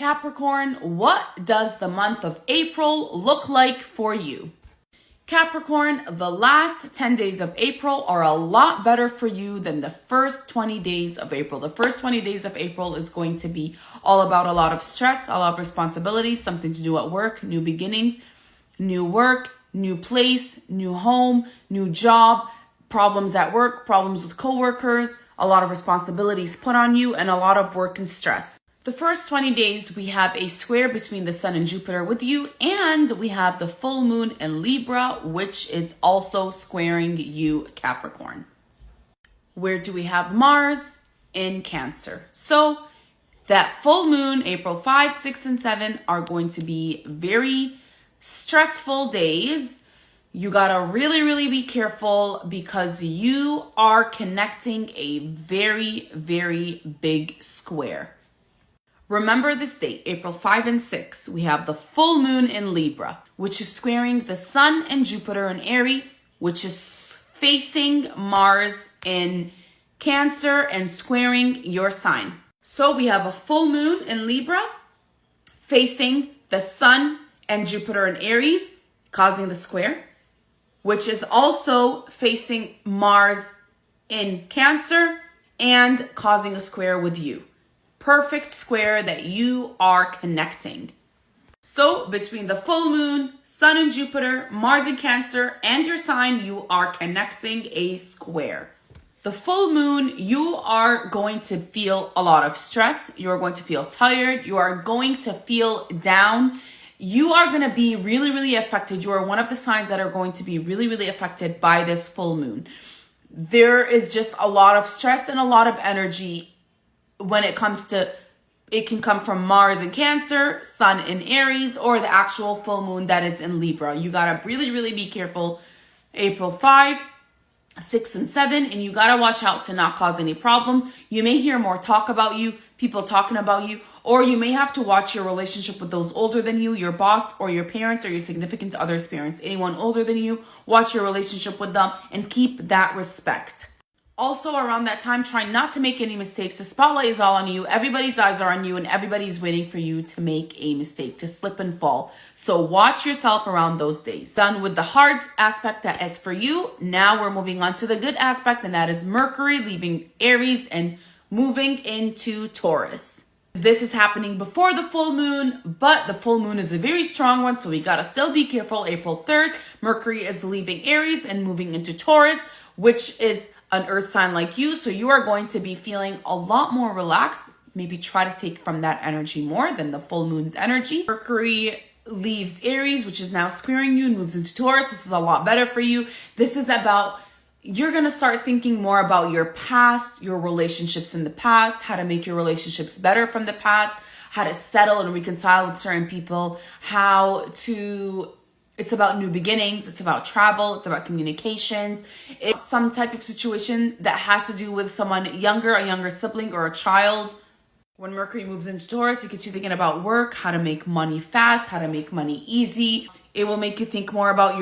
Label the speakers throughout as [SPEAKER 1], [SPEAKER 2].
[SPEAKER 1] Capricorn, what does the month of April look like for you? Capricorn, the last 10 days of April are a lot better for you than the first 20 days of April. The first 20 days of April is going to be all about a lot of stress, a lot of responsibilities, something to do at work, new beginnings, new work, new place, new home, new job, problems at work, problems with coworkers, a lot of responsibilities put on you, and a lot of work and stress. The first 20 days, we have a square between the Sun and Jupiter with you, and we have the full moon in Libra, which is also squaring you, Capricorn. Where do we have Mars? In Cancer. So that full moon, April 5, 6, and 7 are going to be very stressful days. You gotta really be careful because you are connecting a very big square. Remember this date, April 5 and 6, we have the full moon in Libra, which is squaring the Sun and Jupiter in Aries, which is facing Mars in Cancer and squaring your sign. So we have a full moon in Libra facing the Sun and Jupiter in Aries, causing the square, which is also facing Mars in Cancer and causing a square with you. Perfect square that you are connecting. So between the full moon, Sun and Jupiter, Mars and Cancer, and your sign, you are connecting a square. The full moon, you are going to feel a lot of stress. You are going to feel tired. You are going to feel down. You are going to be really affected. You are one of the signs that are going to be really affected by this full moon. There is just a lot of stress and a lot of energy when it comes to, it can come from Mars in Cancer, Sun in Aries, or the actual full moon that is in Libra. You gotta really be careful April 5, 6, and 7, and you gotta watch out to not cause any problems. You may hear more talk about you, people talking about you, or you may have to watch your relationship with those older than you, your boss or your parents or your significant other's parents. Anyone older than you, watch your relationship with them and keep that respect. Also, around that time, try not to make any mistakes. The spotlight is all on you. Everybody's eyes are on you and everybody's waiting for you to make a mistake, to slip and fall. So watch yourself around those days. Done with the hard aspect that is for you. Now we're moving on to the good aspect, and that is Mercury leaving Aries and moving into Taurus. This is happening before the full moon, but the full moon is a very strong one, so we gotta still be careful. April 3rd, Mercury is leaving Aries and moving into Taurus, which is an earth sign like you. So you are going to be feeling a lot more relaxed. Maybe try to take from that energy more than the full moon's energy. Mercury leaves Aries, which is now squaring you, and moves into Taurus. This is a lot better for you. This is about, you're going to start thinking more about your past, your relationships in the past, how to make your relationships better from the past, how to settle and reconcile with certain people, it's about new beginnings, it's about travel, it's about communications. It's some type of situation that has to do with someone younger, a younger sibling or a child. When Mercury moves into Taurus, it gets you thinking about work, how to make money fast, how to make money easy. It will make you think more about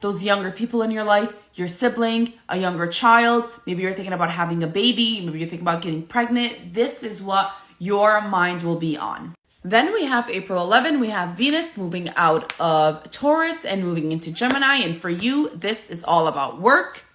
[SPEAKER 1] those younger people in your life, your sibling, a younger child. Maybe you're thinking about having a baby. Maybe you're thinking about getting pregnant. This is what your mind will be on. Then we have April 11, we have Venus moving out of Taurus and moving into Gemini. And for you, this is all about work.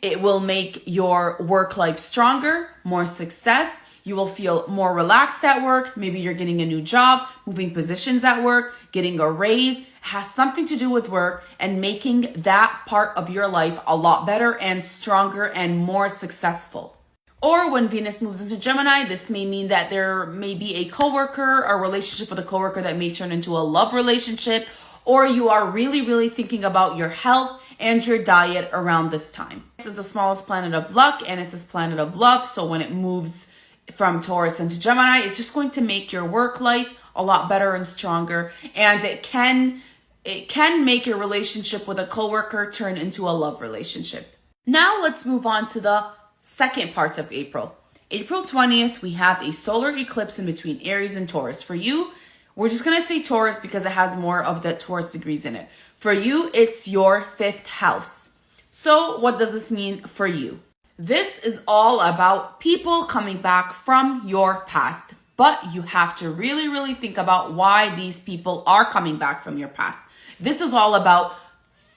[SPEAKER 1] It will make your work life stronger, more success. You will feel more relaxed at work. Maybe you're getting a new job, moving positions at work, getting a raise. It has something to do with work and making that part of your life a lot better and stronger and more successful. Or when Venus moves into Gemini, this may mean that there may be a coworker, a relationship with a coworker that may turn into a love relationship, or you are really thinking about your health and your diet around this time. This is the smallest planet of luck, and it's this planet of love. So when it moves from Taurus into Gemini, it's just going to make your work life a lot better and stronger. And it can make your relationship with a coworker turn into a love relationship. Now let's move on to the second part of April. April 20th, we have a solar eclipse in between Aries and Taurus. For you, we're just going to say Taurus because it has more of the Taurus degrees in it. For you, it's your 5th house. So what does this mean for you? This is all about people coming back from your past. But you have to really, really think about why these people are coming back from your past. This is all about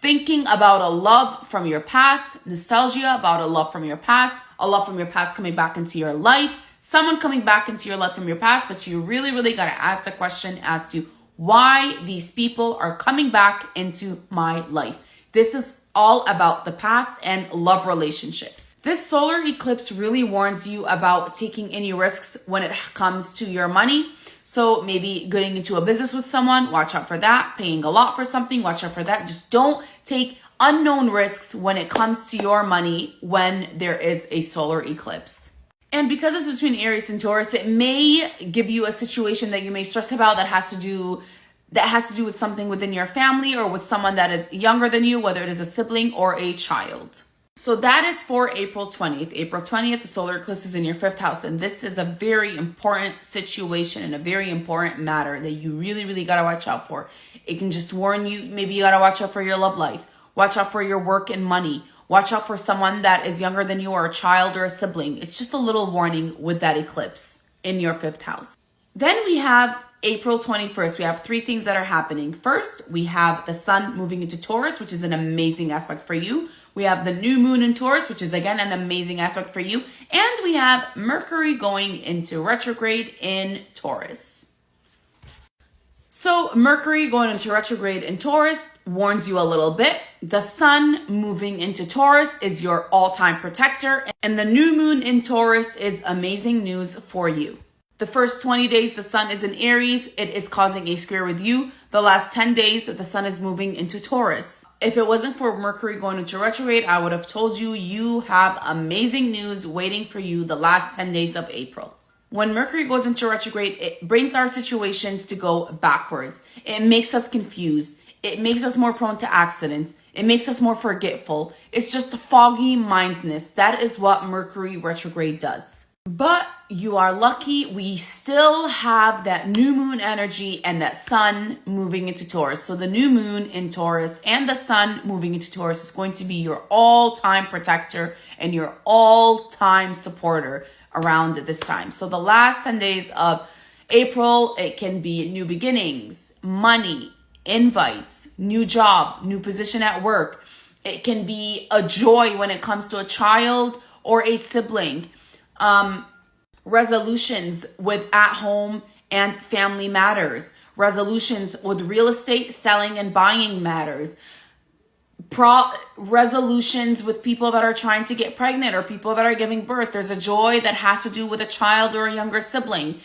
[SPEAKER 1] thinking about a love from your past, nostalgia about a love from your past, a love from your past coming back into your life, someone coming back into your life from your past, but you really, really got to ask the question as to why these people are coming back into my life. This is all about the past and love relationships. This solar eclipse really warns you about taking any risks when it comes to your money. So maybe getting into a business with someone, watch out for that. Paying a lot for something, watch out for that. Just don't take unknown risks when it comes to your money when there is a solar eclipse. And because it's between Aries and Taurus, it may give you a situation that you may stress about that has to do with something within your family or with someone that is younger than you, whether it is a sibling or a child. So that is for April 20th. April 20th, the solar eclipse is in your 5th house. And this is a very important situation and a very important matter that you really, really got to watch out for. It can just warn you. Maybe you got to watch out for your love life. Watch out for your work and money. Watch out for someone that is younger than you or a child or a sibling. It's just a little warning with that eclipse in your 5th house. Then we have April 21st. We have 3 things that are happening. First, we have the sun moving into Taurus, which is an amazing aspect for you. We have the new moon in Taurus, which is again an amazing aspect for you. And we have Mercury going into retrograde in Taurus. So Mercury going into retrograde in Taurus warns you a little bit. The sun moving into Taurus is your all-time protector. And the new moon in Taurus is amazing news for you. The first 20 days, the sun is in Aries. It is causing a square with you. The last 10 days, the sun is moving into Taurus. If it wasn't for Mercury going into retrograde, I would have told you you have amazing news waiting for you the last 10 days of April. When Mercury goes into retrograde, it brings our situations to go backwards. It makes us confused. It makes us more prone to accidents. It makes us more forgetful. It's just foggy mindedness. That is what Mercury retrograde does. But you are lucky. We still have that new moon energy and that sun moving into Taurus. So the new moon in Taurus and the sun moving into Taurus is going to be your all-time protector and your all-time supporter around this time. So the last 10 days of April, it can be new beginnings, money, invites, new job, new position at work. It can be a joy when it comes to a child or a sibling. Resolutions with at home and family matters, resolutions with real estate selling and buying matters, resolutions with people that are trying to get pregnant or people that are giving birth. There's a joy that has to do with a child or a younger sibling.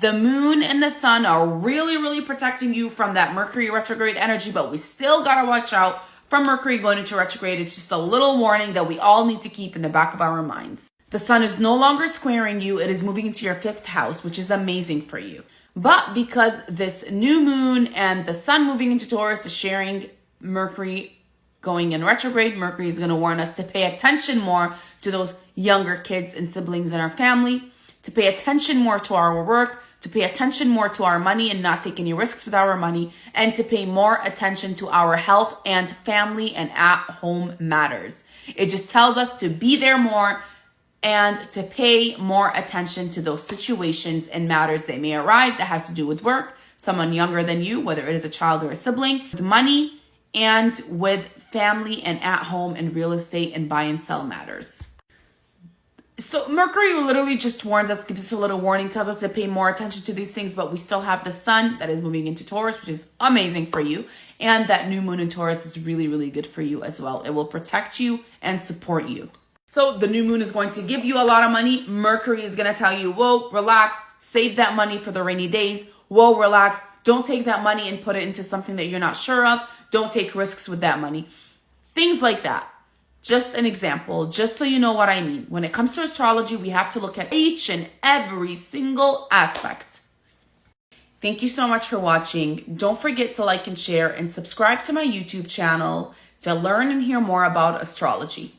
[SPEAKER 1] The moon and the sun are really, really protecting you from that Mercury retrograde energy, but we still got to watch out from Mercury going into retrograde. It's just a little warning that we all need to keep in the back of our minds. The sun is no longer squaring you. It is moving into your 5th house, which is amazing for you. But because this new moon and the sun moving into Taurus is sharing Mercury going in retrograde, Mercury is going to warn us to pay attention more to those younger kids and siblings in our family, to pay attention more to our work, to pay attention more to our money and not take any risks with our money, and to pay more attention to our health and family and at-home matters. It just tells us to be there more and to pay more attention to those situations and matters that may arise that has to do with work, someone younger than you, whether it is a child or a sibling, with money, and with family and at home and real estate and buy and sell matters. So Mercury literally just warns us, gives us a little warning, tells us to pay more attention to these things, but we still have the sun that is moving into Taurus, which is amazing for you. And that new moon in Taurus is really, really good for you as well. It will protect you and support you. So the new moon is going to give you a lot of money. Mercury is going to tell you, whoa, relax, save that money for the rainy days. Whoa, relax, don't take that money and put it into something that you're not sure of. Don't take risks with that money. Things like that. Just an example, just so you know what I mean. When it comes to astrology, we have to look at each and every single aspect. Thank you so much for watching. Don't forget to like and share and subscribe to my YouTube channel to learn and hear more about astrology.